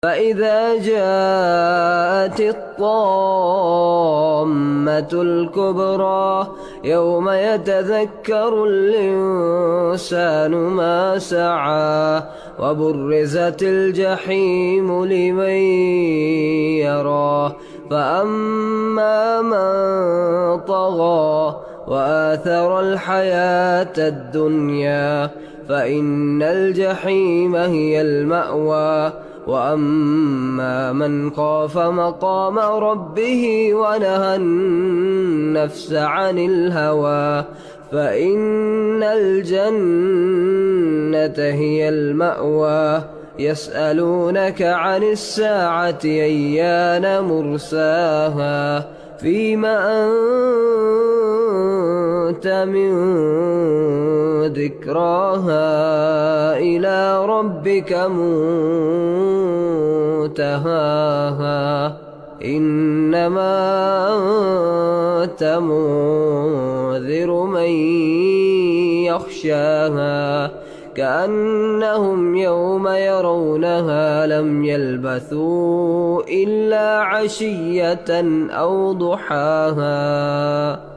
فإذا جاءت الطامة الكبرى يوم يتذكر الإنسان ما سعى وبرزت الجحيم لمن يراه فأما من طغى وآثر الحياة الدنيا فإن الجحيم هي المأوى وأما من خاف مقام ربه ونهى النفس عن الهوى فإن الجنة هي المأوى يسألونك عن الساعة أيان مرساها فيما أنت من ذكراها إلى ربك منتهاها إنما أنت منذر من يخشاها كأنهم يوم يرونها لم يلبثوا إلا عشية أو ضحاها.